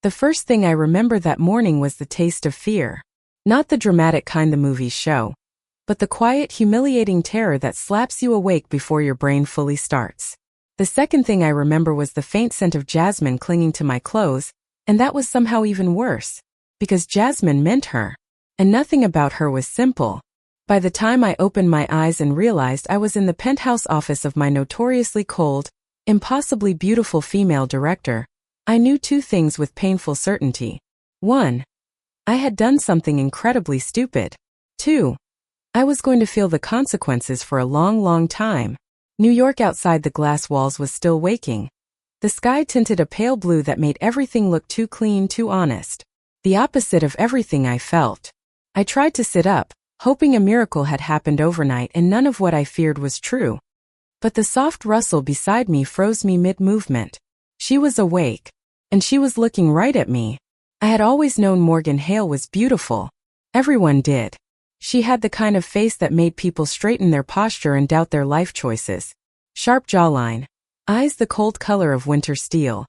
The first thing I remember that morning was the taste of fear. Not the dramatic kind the movies show, but the quiet, humiliating terror that slaps you awake before your brain fully starts. The second thing I remember was the faint scent of jasmine clinging to my clothes, and that was somehow even worse, because jasmine meant her, and nothing about her was simple. By the time I opened my eyes and realized I was in the penthouse office of my notoriously cold, impossibly beautiful female director, I knew two things with painful certainty. 1. I had done something incredibly stupid. 2. I was going to feel the consequences for a long, long time. New York outside the glass walls was still waking. The sky tinted a pale blue that made everything look too clean, too honest. The opposite of everything I felt. I tried to sit up, hoping a miracle had happened overnight and none of what I feared was true. But the soft rustle beside me froze me mid-movement. She was awake, and she was looking right at me. I had always known Morgan Hale was beautiful. Everyone did. She had the kind of face that made people straighten their posture and doubt their life choices. Sharp jawline, eyes the cold color of winter steel,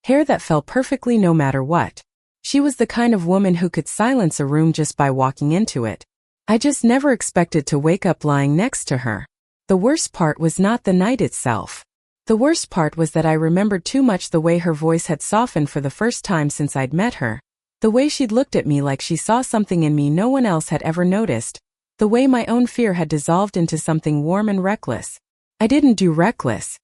hair that fell perfectly no matter what. She was the kind of woman who could silence a room just by walking into it. I just never expected to wake up lying next to her. The worst part was not the night itself. The worst part was that I remembered too much the way her voice had softened for the first time since I'd met her. The way she'd looked at me like she saw something in me no one else had ever noticed. The way my own fear had dissolved into something warm and reckless. I didn't do reckless.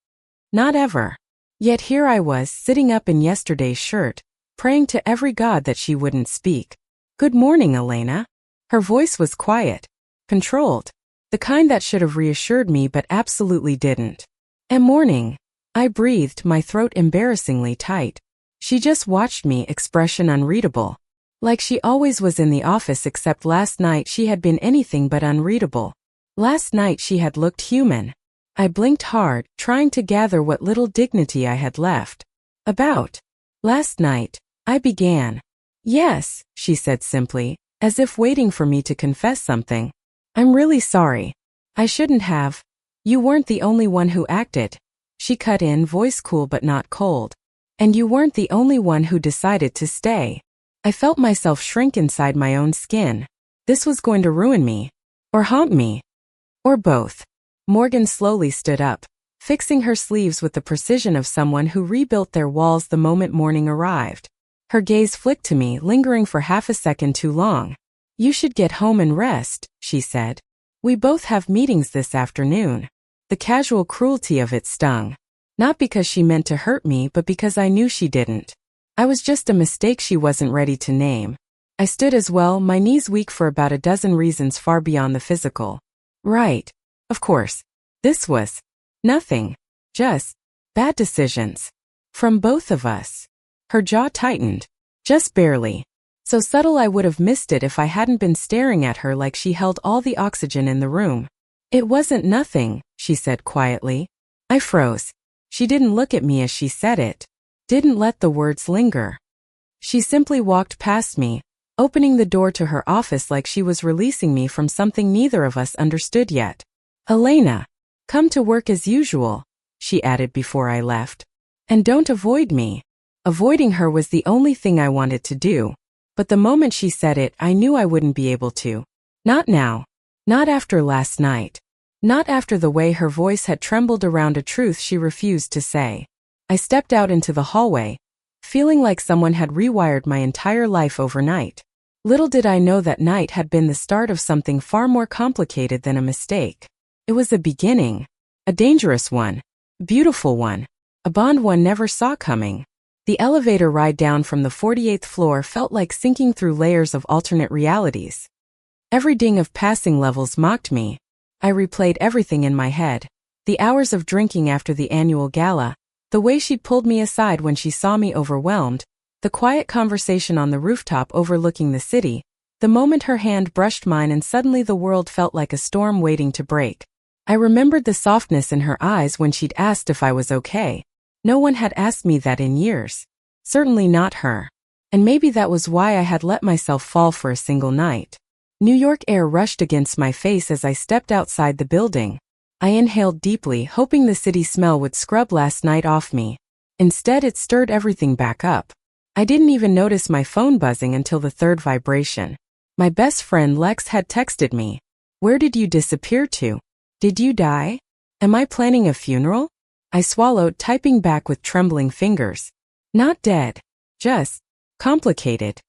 Not ever. Yet here I was, sitting up in yesterday's shirt, praying to every god that she wouldn't speak. "Good morning, Elena." Her voice was quiet, controlled, the kind that should have reassured me but absolutely didn't. "And morning," I breathed, my throat embarrassingly tight. She just watched me, expression unreadable. Like she always was in the office, except last night she had been anything but unreadable. Last night she had looked human. I blinked hard, trying to gather what little dignity I had left. "About last night," I began. "Yes," she said simply, as if waiting for me to confess something. "I'm really sorry. I shouldn't have. You weren't the only one who acted." She cut in, voice cool but not cold. "And you weren't the only one who decided to stay." I felt myself shrink inside my own skin. This was going to ruin me. Or haunt me. Or both. Morgan slowly stood up, fixing her sleeves with the precision of someone who rebuilt their walls the moment morning arrived. Her gaze flicked to me, lingering for half a second too long. "You should get home and rest," she said. "We both have meetings this afternoon." The casual cruelty of it stung. Not because she meant to hurt me, but because I knew she didn't. I was just a mistake she wasn't ready to name. I stood as well, my knees weak for about a dozen reasons far beyond the physical. Right. Of course. This was nothing. Just bad decisions. From both of us. Her jaw tightened. Just barely. So subtle I would have missed it if I hadn't been staring at her like she held all the oxygen in the room. "It wasn't nothing," she said quietly. I froze. She didn't look at me as she said it. Didn't let the words linger. She simply walked past me, opening the door to her office like she was releasing me from something neither of us understood yet. "Elena, come to work as usual," she added before I left. "And don't avoid me." Avoiding her was the only thing I wanted to do. But the moment she said it, I knew I wouldn't be able to. Not now. Not after last night. Not after the way her voice had trembled around a truth she refused to say. I stepped out into the hallway, feeling like someone had rewired my entire life overnight. Little did I know that night had been the start of something far more complicated than a mistake. It was a beginning. A dangerous one. Beautiful one. A bond one never saw coming. The elevator ride down from the 48th floor felt like sinking through layers of alternate realities. Every ding of passing levels mocked me. I replayed everything in my head. The hours of drinking after the annual gala, the way she'd pulled me aside when she saw me overwhelmed, the quiet conversation on the rooftop overlooking the city, the moment her hand brushed mine and suddenly the world felt like a storm waiting to break. I remembered the softness in her eyes when she'd asked if I was okay. No one had asked me that in years. Certainly not her. And maybe that was why I had let myself fall for a single night. New York air rushed against my face as I stepped outside the building. I inhaled deeply, hoping the city smell would scrub last night off me. Instead, it stirred everything back up. I didn't even notice my phone buzzing until the third vibration. My best friend Lex had texted me. Where did you disappear to? Did you die? Am I planning a funeral? I swallowed, typing back with trembling fingers. Not dead. Just complicated.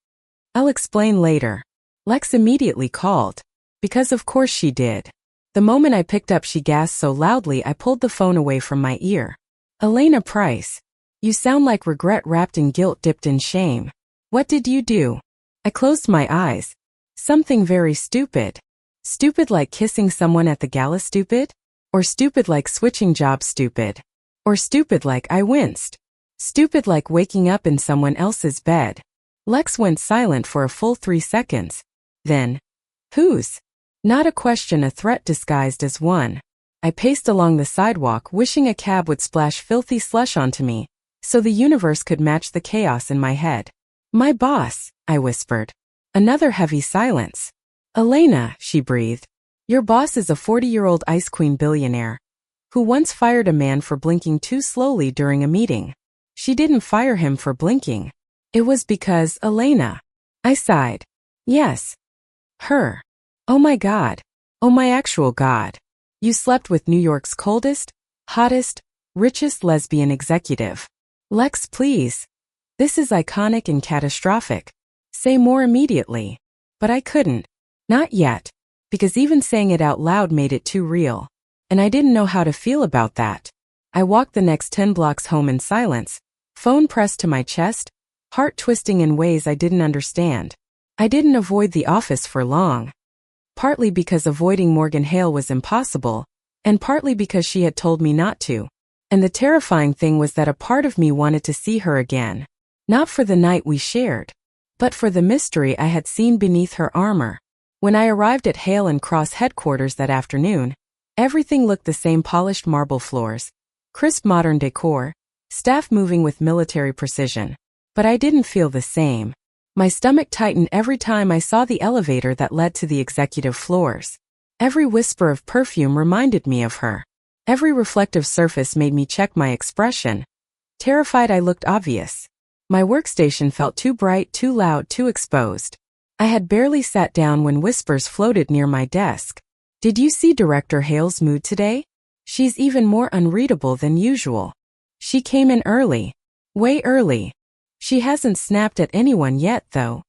I'll explain later. Lex immediately called. Because of course she did. The moment I picked up, she gasped so loudly I pulled the phone away from my ear. Elena Price. You sound like regret wrapped in guilt dipped in shame. What did you do? I closed my eyes. Something very stupid. Stupid like kissing someone at the gala stupid? Or stupid like switching jobs stupid? Or stupid like I winced? Stupid like waking up in someone else's bed? Lex went silent for a full 3 seconds. Then, whose? Not a question, a threat disguised as one. I paced along the sidewalk, wishing a cab would splash filthy slush onto me, so the universe could match the chaos in my head. My boss, I whispered. Another heavy silence. Elena, she breathed. Your boss is a 40-year-old Ice Queen billionaire who once fired a man for blinking too slowly during a meeting. She didn't fire him for blinking. It was because, Elena. I sighed. Yes. Her. Oh my God. Oh my actual God. You slept with New York's coldest, hottest, richest lesbian executive. Lex, please. This is iconic and catastrophic. Say more immediately. But I couldn't. Not yet. Because even saying it out loud made it too real. And I didn't know how to feel about that. I walked the next 10 blocks home in silence, phone pressed to my chest, heart twisting in ways I didn't understand. I didn't avoid the office for long. Partly because avoiding Morgan Hale was impossible, and partly because she had told me not to. And the terrifying thing was that a part of me wanted to see her again. Not for the night we shared, but for the mystery I had seen beneath her armor. When I arrived at Hale and Cross headquarters that afternoon, everything looked the same: polished marble floors, crisp modern decor, staff moving with military precision. But I didn't feel the same. My stomach tightened every time I saw the elevator that led to the executive floors. Every whisper of perfume reminded me of her. Every reflective surface made me check my expression. Terrified I looked obvious. My workstation felt too bright, too loud, too exposed. I had barely sat down when whispers floated near my desk. Did you see Director Hale's mood today? She's even more unreadable than usual. She came in early. Way early. She hasn't snapped at anyone yet, though.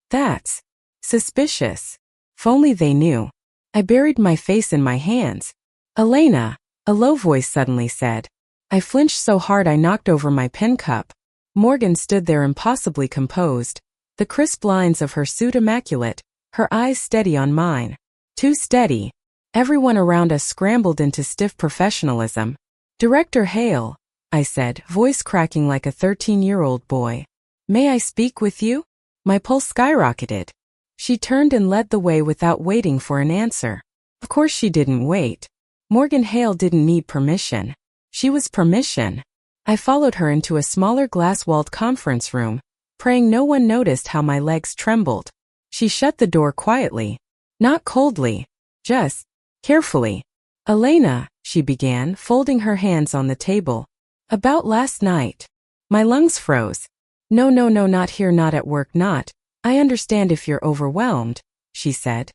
That's suspicious. If only they knew. I buried my face in my hands. Elena, a low voice suddenly said. I flinched so hard I knocked over my pen cup. Morgan stood there impossibly composed, the crisp lines of her suit immaculate, her eyes steady on mine. Too steady. Everyone around us scrambled into stiff professionalism. Director Hale, I said, voice cracking like a 13-year-old boy. May I speak with you? My pulse skyrocketed. She turned and led the way without waiting for an answer. Of course she didn't wait. Morgan Hale didn't need permission. She was permission. I followed her into a smaller glass-walled conference room, praying no one noticed how my legs trembled. She shut the door quietly. Not coldly. Just carefully. Elena, she began, folding her hands on the table. About last night. My lungs froze. No, not here, not at work, not. I understand if you're overwhelmed, she said.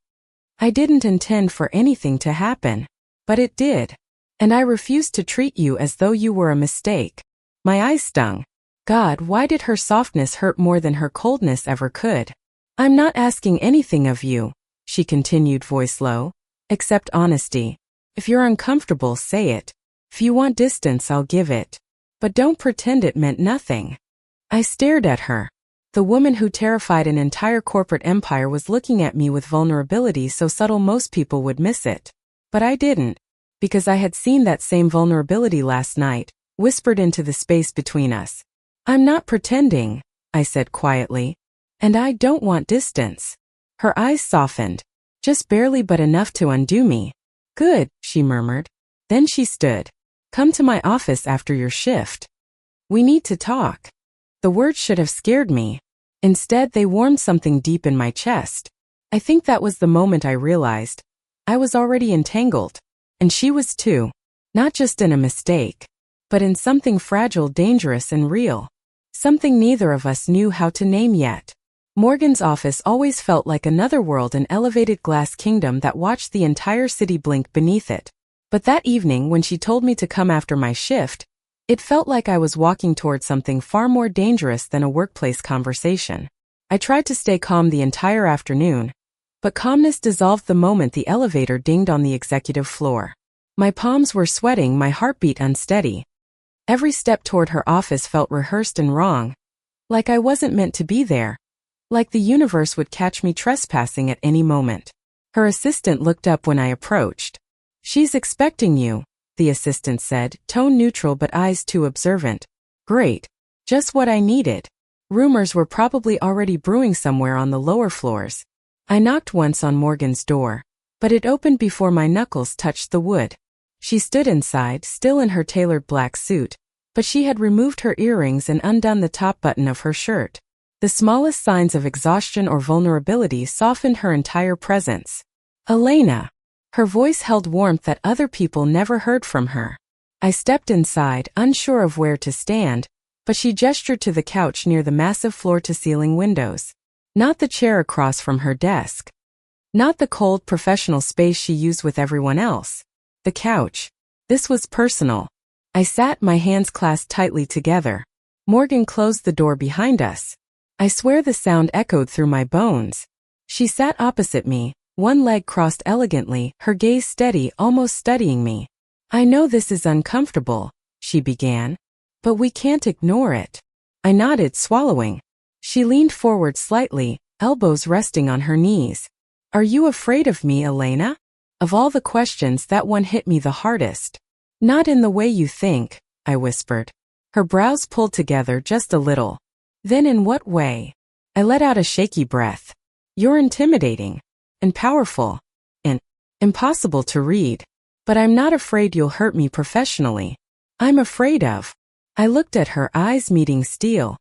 I didn't intend for anything to happen. But it did. And I refused to treat you as though you were a mistake. My eyes stung. God, why did her softness hurt more than her coldness ever could? I'm not asking anything of you, she continued, voice low, except honesty. If you're uncomfortable, say it. If you want distance, I'll give it. But don't pretend it meant nothing. I stared at her. The woman who terrified an entire corporate empire was looking at me with vulnerability so subtle most people would miss it. But I didn't. Because I had seen that same vulnerability last night, whispered into the space between us. I'm not pretending, I said quietly. And I don't want distance. Her eyes softened. Just barely, but enough to undo me. Good, she murmured. Then she stood. Come to my office after your shift. We need to talk. The words should have scared me. Instead, they warmed something deep in my chest. I think that was the moment I realized I was already entangled. And she was too. Not just in a mistake, but in something fragile, dangerous, and real. Something neither of us knew how to name yet. Morgan's office always felt like another world, an elevated glass kingdom that watched the entire city blink beneath it. But that evening when she told me to come after my shift, it felt like I was walking toward something far more dangerous than a workplace conversation. I tried to stay calm the entire afternoon, but calmness dissolved the moment the elevator dinged on the executive floor. My palms were sweating, my heartbeat unsteady. Every step toward her office felt rehearsed and wrong, like I wasn't meant to be there, like the universe would catch me trespassing at any moment. Her assistant looked up when I approached. "She's expecting you," the assistant said, tone neutral but eyes too observant. Great. Just what I needed. Rumors were probably already brewing somewhere on the lower floors. I knocked once on Morgan's door, but it opened before my knuckles touched the wood. She stood inside, still in her tailored black suit, but she had removed her earrings and undone the top button of her shirt. The smallest signs of exhaustion or vulnerability softened her entire presence. "Elena." Her voice held warmth that other people never heard from her. I stepped inside, unsure of where to stand, but she gestured to the couch near the massive floor-to-ceiling windows. Not the chair across from her desk. Not the cold, professional space she used with everyone else. The couch. This was personal. I sat, my hands clasped tightly together. Morgan closed the door behind us. I swear the sound echoed through my bones. She sat opposite me, one leg crossed elegantly, her gaze steady, almost studying me. "I know this is uncomfortable," she began, "but we can't ignore it." I nodded, swallowing. She leaned forward slightly, elbows resting on her knees. "Are you afraid of me, Elena?" Of all the questions, that one hit me the hardest. "Not in the way you think," I whispered. Her brows pulled together just a little. "Then in what way?" I let out a shaky breath. "You're intimidating. And powerful. And impossible to read. But I'm not afraid you'll hurt me professionally. I'm afraid of." I looked at her, eyes meeting steel.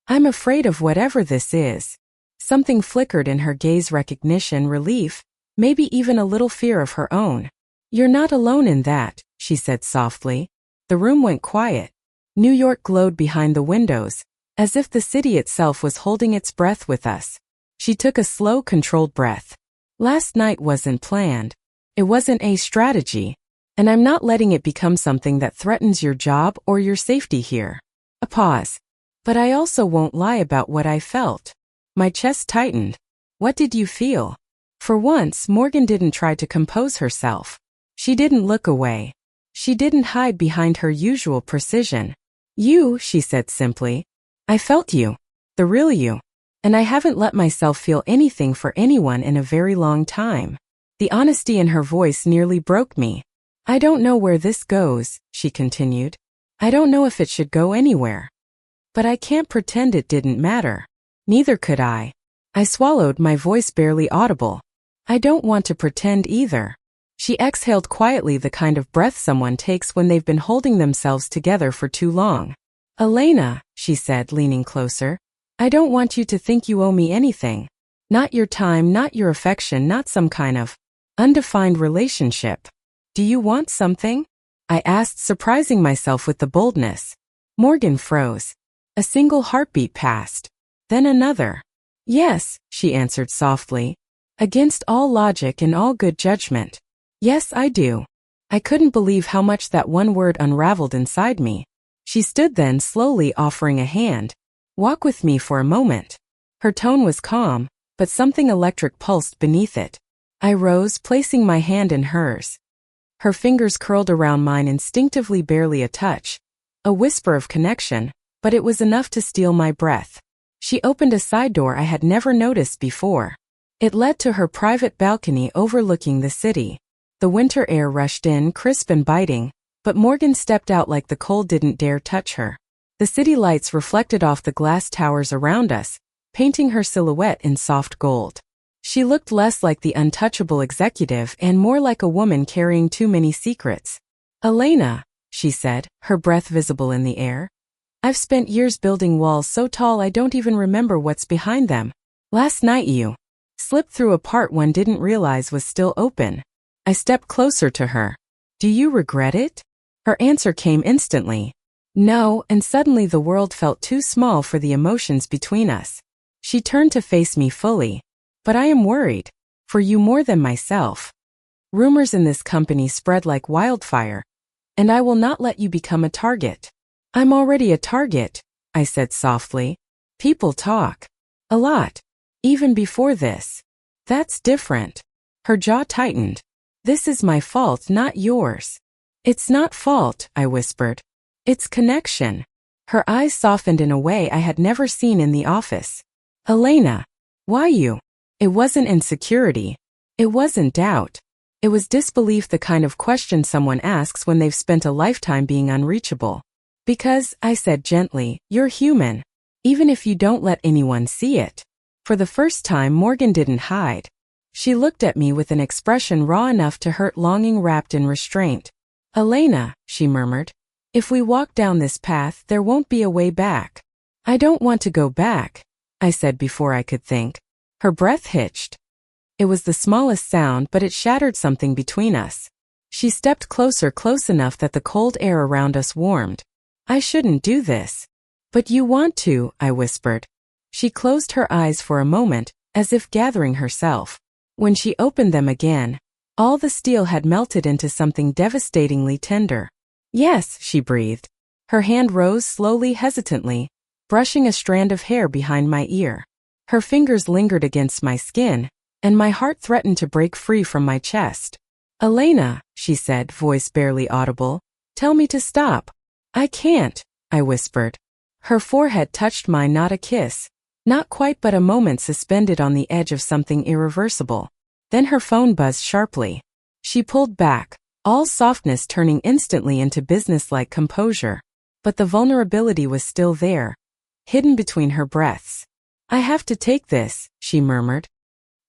"I'm afraid of whatever this is." Something flickered in her gaze, recognition, relief, maybe even a little fear of her own. "You're not alone in that," she said softly. The room went quiet. New York glowed behind the windows, as if the city itself was holding its breath with us. She took a slow, controlled breath. "Last night wasn't planned. It wasn't a strategy. And I'm not letting it become something that threatens your job or your safety here." A pause. "But I also won't lie about what I felt." My chest tightened. "What did you feel?" For once, Morgan didn't try to compose herself. She didn't look away. She didn't hide behind her usual precision. "You," she said simply. "I felt you. The real you. And I haven't let myself feel anything for anyone in a very long time." The honesty in her voice nearly broke me. "I don't know where this goes," she continued. "I don't know if it should go anywhere. But I can't pretend it didn't matter." Neither could I. I swallowed, my voice barely audible. "I don't want to pretend either." She exhaled quietly, the kind of breath someone takes when they've been holding themselves together for too long. "Elena," she said, leaning closer, "I don't want you to think you owe me anything. Not your time, not your affection, not some kind of undefined relationship. Do you want something?" I asked, surprising myself with the boldness. Morgan froze. A single heartbeat passed. Then another. "Yes," she answered softly, against all logic and all good judgment. "Yes, I do." I couldn't believe how much that one word unraveled inside me. She stood then, slowly offering a hand. "Walk with me for a moment." Her tone was calm, but something electric pulsed beneath it. I rose, placing my hand in hers. Her fingers curled around mine, instinctively, barely a touch. A whisper of connection, but it was enough to steal my breath. She opened a side door I had never noticed before. It led to her private balcony overlooking the city. The winter air rushed in, crisp and biting, but Morgan stepped out like the cold didn't dare touch her. The city lights reflected off the glass towers around us, painting her silhouette in soft gold. She looked less like the untouchable executive and more like a woman carrying too many secrets. "Elena," she said, her breath visible in the air. "I've spent years building walls so tall I don't even remember what's behind them. Last night you slipped through a part one didn't realize was still open." I stepped closer to her. "Do you regret it?" Her answer came instantly. No, and suddenly the world felt too small for the emotions between us. She turned to face me fully. But I am worried. For you more than myself. Rumors in this company spread like wildfire. And I will not let you become a target. I'm already a target, I said softly. People talk. A lot. Even before this. That's different. Her jaw tightened. This is my fault, not yours. It's not fault, I whispered. It's connection. Her eyes softened in a way I had never seen in the office. Elena. Why you? It wasn't insecurity. It wasn't doubt. It was disbelief, the kind of question someone asks when they've spent a lifetime being unreachable. Because, I said gently, you're human. Even if you don't let anyone see it. For the first time, Morgan didn't hide. She looked at me with an expression raw enough to hurt, longing wrapped in restraint. Elena, she murmured. If we walk down this path, there won't be a way back. I don't want to go back, I said before I could think. Her breath hitched. It was the smallest sound, but it shattered something between us. She stepped closer, close enough that the cold air around us warmed. I shouldn't do this. But you want to, I whispered. She closed her eyes for a moment, as if gathering herself. When she opened them again, all the steel had melted into something devastatingly tender. Yes, she breathed. Her hand rose slowly, hesitantly, brushing a strand of hair behind my ear. Her fingers lingered against my skin, and my heart threatened to break free from my chest. Elena, she said, voice barely audible, tell me to stop. I can't, I whispered. Her forehead touched mine, not a kiss. Not quite, but a moment suspended on the edge of something irreversible. Then her phone buzzed sharply. She pulled back, all softness turning instantly into businesslike composure. But the vulnerability was still there, hidden between her breaths. I have to take this, she murmured.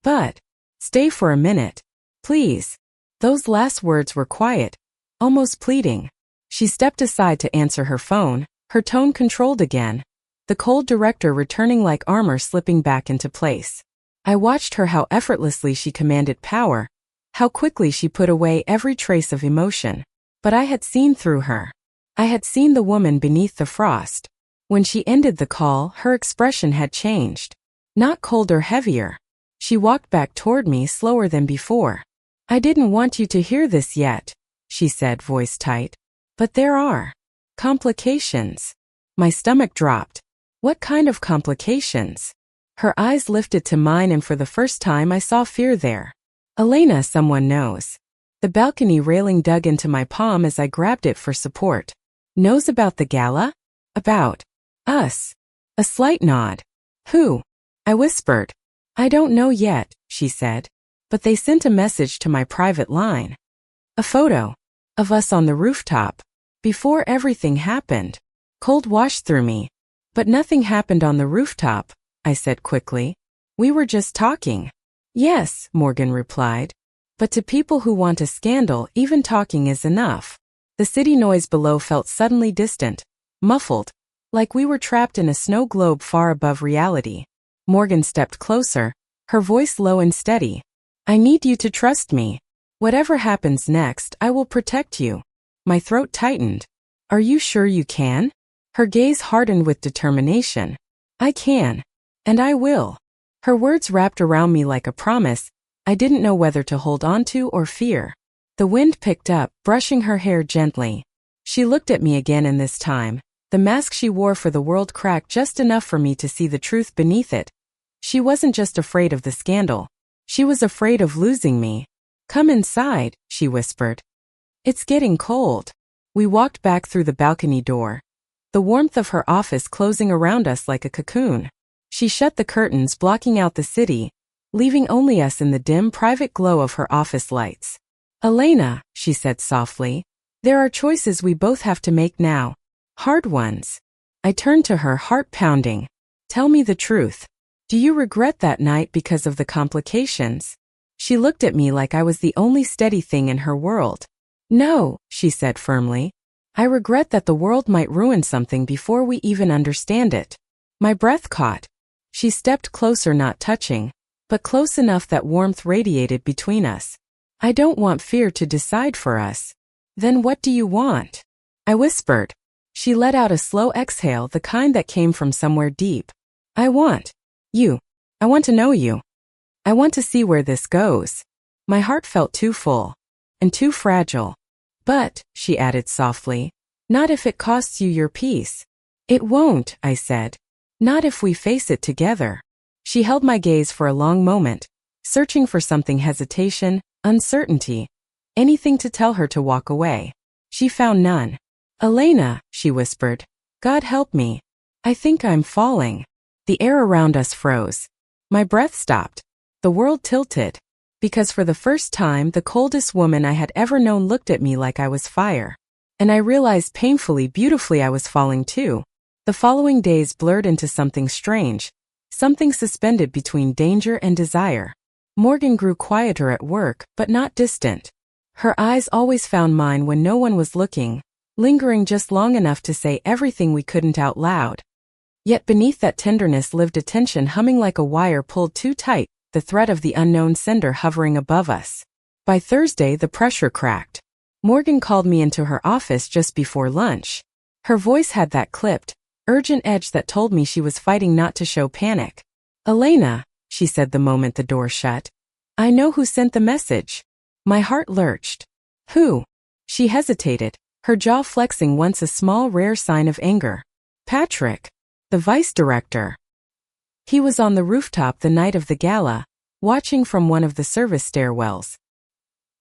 But, stay for a minute, please. Those last words were quiet, almost pleading. She stepped aside to answer her phone, her tone controlled again, the cold director returning like armor slipping back into place. I watched her, how effortlessly she commanded power, how quickly she put away every trace of emotion. But I had seen through her. I had seen the woman beneath the frost. When she ended the call, her expression had changed. Not colder, heavier. She walked back toward me slower than before. I didn't want you to hear this yet, she said, voice tight. But there are complications. My stomach dropped. What kind of complications? Her eyes lifted to mine, and for the first time I saw fear there. Elena, someone knows. The balcony railing dug into my palm as I grabbed it for support. Knows about the gala? About us. A slight nod. Who? I whispered. I don't know yet, she said. But they sent a message to my private line. A photo. Of us on the rooftop. Before everything happened. Cold washed through me. But nothing happened on the rooftop, I said quickly. We were just talking. Yes, Morgan replied. But to people who want a scandal, even talking is enough. The city noise below felt suddenly distant, muffled, like we were trapped in a snow globe far above reality. Morgan stepped closer, her voice low and steady. I need you to trust me. Whatever happens next, I will protect you. My throat tightened. Are you sure you can? Her gaze hardened with determination. I can. And I will. Her words wrapped around me like a promise I didn't know whether to hold on to or fear. The wind picked up, brushing her hair gently. She looked at me again, and this time, the mask she wore for the world cracked just enough for me to see the truth beneath it. She wasn't just afraid of the scandal. She was afraid of losing me. Come inside, she whispered. It's getting cold. We walked back through the balcony door, the warmth of her office closing around us like a cocoon. She shut the curtains, blocking out the city, leaving only us in the dim, private glow of her office lights. Elena, she said softly, there are choices we both have to make now. Hard ones. I turned to her, heart pounding. Tell me the truth. Do you regret that night because of the complications? She looked at me like I was the only steady thing in her world. No, she said firmly. I regret that the world might ruin something before we even understand it. My breath caught. She stepped closer, not touching, but close enough that warmth radiated between us. I don't want fear to decide for us. Then what do you want? I whispered. She let out a slow exhale, the kind that came from somewhere deep. I want you. I want to know you. I want to see where this goes. My heart felt too full. And too fragile. But, she added softly, not if it costs you your peace. It won't, I said. Not if we face it together. She held my gaze for a long moment, searching for something: hesitation, uncertainty, anything to tell her to walk away. She found none. Elena, she whispered, God help me. I think I'm falling. The air around us froze. My breath stopped. The world tilted. Because for the first time, the coldest woman I had ever known looked at me like I was fire. And I realized painfully, beautifully, I was falling too. The following days blurred into something strange, something suspended between danger and desire. Morgan grew quieter at work, but not distant. Her eyes always found mine when no one was looking, lingering just long enough to say everything we couldn't out loud. Yet beneath that tenderness lived a tension humming like a wire pulled too tight, the threat of the unknown sender hovering above us. By Thursday, the pressure cracked. Morgan called me into her office just before lunch. Her voice had that clipped, urgent edge that told me she was fighting not to show panic. Elena, she said the moment the door shut. I know who sent the message. My heart lurched. Who? She hesitated, her jaw flexing once a small rare sign of anger. Patrick, the vice director. He was on the rooftop the night of the gala, watching from one of the service stairwells.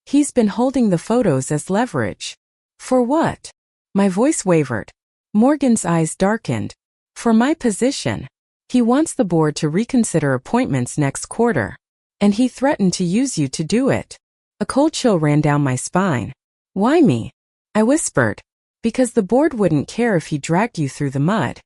He's been holding the photos as leverage. For what? My voice wavered. Morgan's eyes darkened. For my position. He wants the board to reconsider appointments next quarter. And he threatened to use you to do it. A cold chill ran down my spine. Why me? I whispered. Because the board wouldn't care if he dragged you through the mud.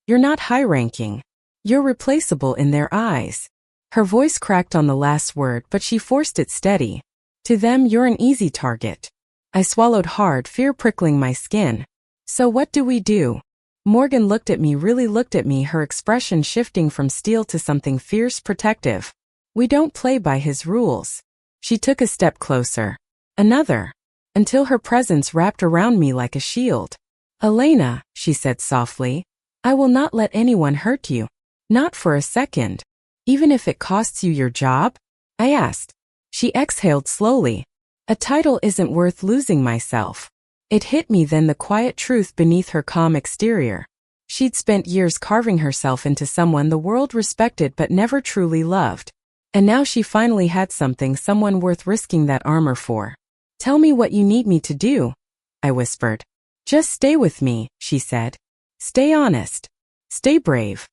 You're not high-ranking. You're replaceable in their eyes. Her voice cracked on the last word, but she forced it steady. To them, you're an easy target. I swallowed hard, fear prickling my skin. So what do we do? Morgan looked at me, really looked at me, her expression shifting from steel to something fierce, protective. We don't play by his rules. She took a step closer. Another. Until her presence wrapped around me like a shield. Elena, she said softly, I will not let anyone hurt you. Not for a second. Even if it costs you your job? I asked. She exhaled slowly. A title isn't worth losing myself. It hit me then, the quiet truth beneath her calm exterior. She'd spent years carving herself into someone the world respected but never truly loved. And now she finally had something, someone worth risking that armor for. Tell me what you need me to do, I whispered. Just stay with me, she said. Stay honest. Stay brave.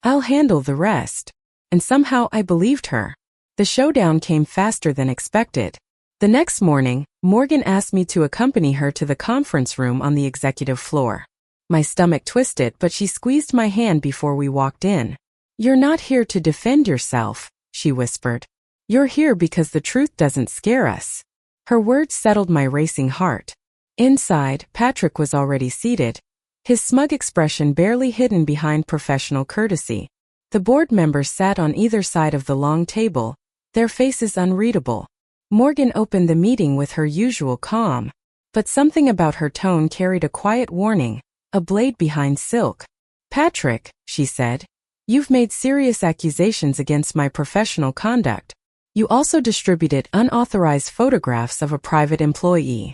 I'll handle the rest. And somehow I believed her. The showdown came faster than expected. The next morning, Morgan asked me to accompany her to the conference room on the executive floor. My stomach twisted, but she squeezed my hand before we walked in. You're not here to defend yourself, she whispered. You're here because the truth doesn't scare us. Her words settled my racing heart. Inside, Patrick was already seated, his smug expression barely hidden behind professional courtesy. The board members sat on either side of the long table, their faces unreadable. Morgan opened the meeting with her usual calm, but something about her tone carried a quiet warning, a blade behind silk. Patrick, she said, you've made serious accusations against my professional conduct. You also distributed unauthorized photographs of a private employee.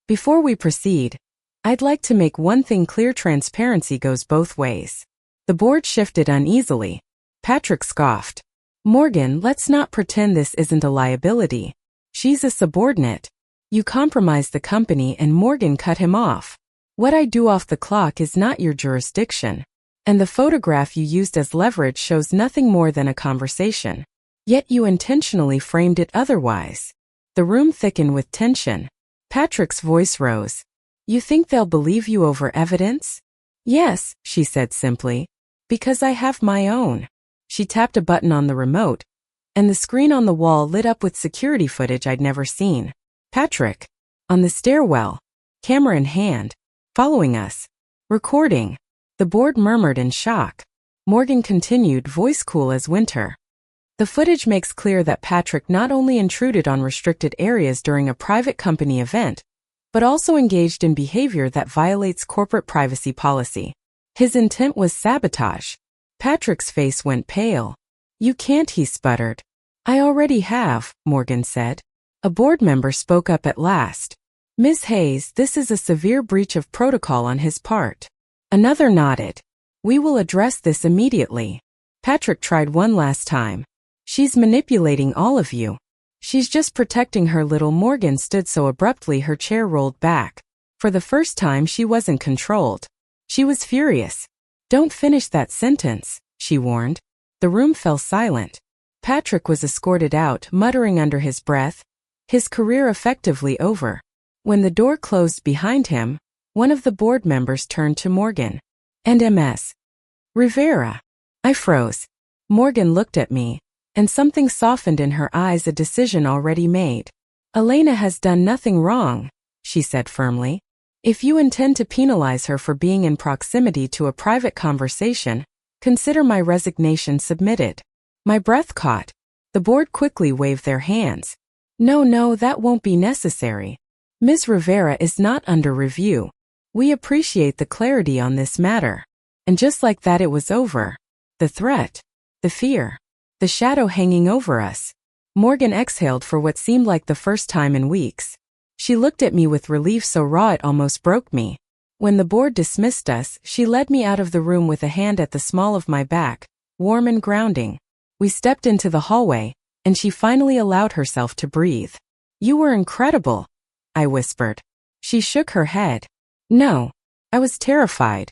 Before we proceed, I'd like to make one thing clear: transparency goes both ways. The board shifted uneasily. Patrick scoffed. Morgan, let's not pretend this isn't a liability. She's a subordinate. You compromised the company, and Morgan cut him off. What I do off the clock is not your jurisdiction. And the photograph you used as leverage shows nothing more than a conversation. Yet you intentionally framed it otherwise. The room thickened with tension. Patrick's voice rose. You think they'll believe you over evidence? Yes, she said simply. Because I have my own. She tapped a button on the remote, and the screen on the wall lit up with security footage I'd never seen. Patrick, on the stairwell, camera in hand, following us, recording. The board murmured in shock. Morgan continued, voice cool as winter. The footage makes clear that Patrick not only intruded on restricted areas during a private company event, but also engaged in behavior that violates corporate privacy policy. His intent was sabotage. Patrick's face went pale. "You can't," he sputtered. "I already have," Morgan said. A board member spoke up at last. "Ms. Hayes, this is a severe breach of protocol on his part." Another nodded. "We will address this immediately." Patrick tried one last time. "She's manipulating all of you." "She's just protecting her little." Morgan stood so abruptly her chair rolled back. For the first time she wasn't controlled. She was furious. "Don't finish that sentence," she warned. The room fell silent. Patrick was escorted out, muttering under his breath, his career effectively over. When the door closed behind him, one of the board members turned to Morgan. "And Ms. Rivera." I froze. Morgan looked at me, and something softened in her eyes, a decision already made. "Elena has done nothing wrong," she said firmly. "If you intend to penalize her for being in proximity to a private conversation, consider my resignation submitted." My breath caught. The board quickly waved their hands. No, that won't be necessary. Ms. Rivera is not under review. We appreciate the clarity on this matter." And just like that it was over. The threat, the fear, the shadow hanging over us. Morgan exhaled for what seemed like the first time in weeks. She looked at me with relief so raw it almost broke me. When the board dismissed us, she led me out of the room with a hand at the small of my back, warm and grounding. We stepped into the hallway, and she finally allowed herself to breathe. "You were incredible," I whispered. She shook her head. "No, I was terrified.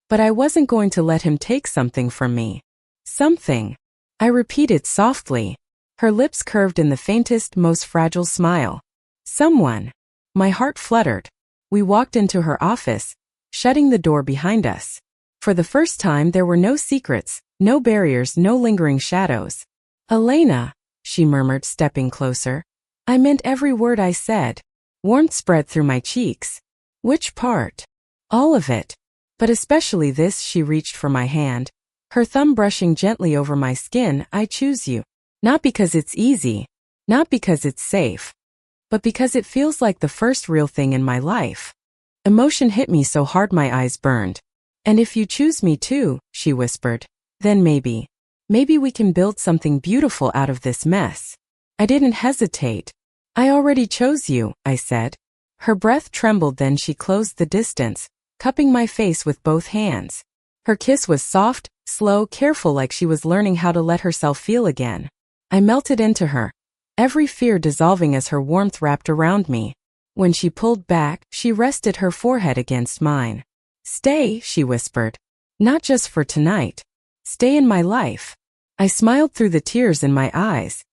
But I wasn't going to let him take something from me." "Something," I repeated softly. Her lips curved in the faintest, most fragile smile. "Someone." My heart fluttered. We walked into her office, shutting the door behind us. For the first time there were no secrets, no barriers, no lingering shadows. "Elena," she murmured, stepping closer. "I meant every word I said." Warmth spread through my cheeks. "Which part?" "All of it. But especially this." She reached for my hand, her thumb brushing gently over my skin. "I choose you. Not because it's easy, not because it's safe, but because it feels like the first real thing in my life." Emotion hit me so hard my eyes burned. "And if you choose me too," she whispered, "then maybe we can build something beautiful out of this mess." I didn't hesitate. "I already chose you," I said. Her breath trembled, then she closed the distance, cupping my face with both hands. Her kiss was soft, slow, careful, like she was learning how to let herself feel again. I melted into her, every fear dissolving as her warmth wrapped around me. When she pulled back, she rested her forehead against mine. "Stay," she whispered. "Not just for tonight. Stay in my life." I smiled through the tears in my eyes.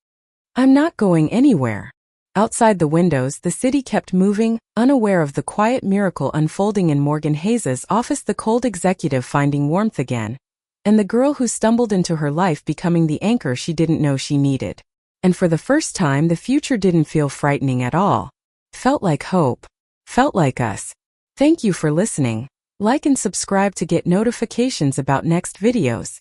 "I'm not going anywhere." Outside the windows, the city kept moving, unaware of the quiet miracle unfolding in Morgan Hayes' office, the cold executive finding warmth again, and the girl who stumbled into her life becoming the anchor she didn't know she needed. And for the first time, the future didn't feel frightening at all. Felt like hope. Felt like us. Thank you for listening. Like and subscribe to get notifications about next videos.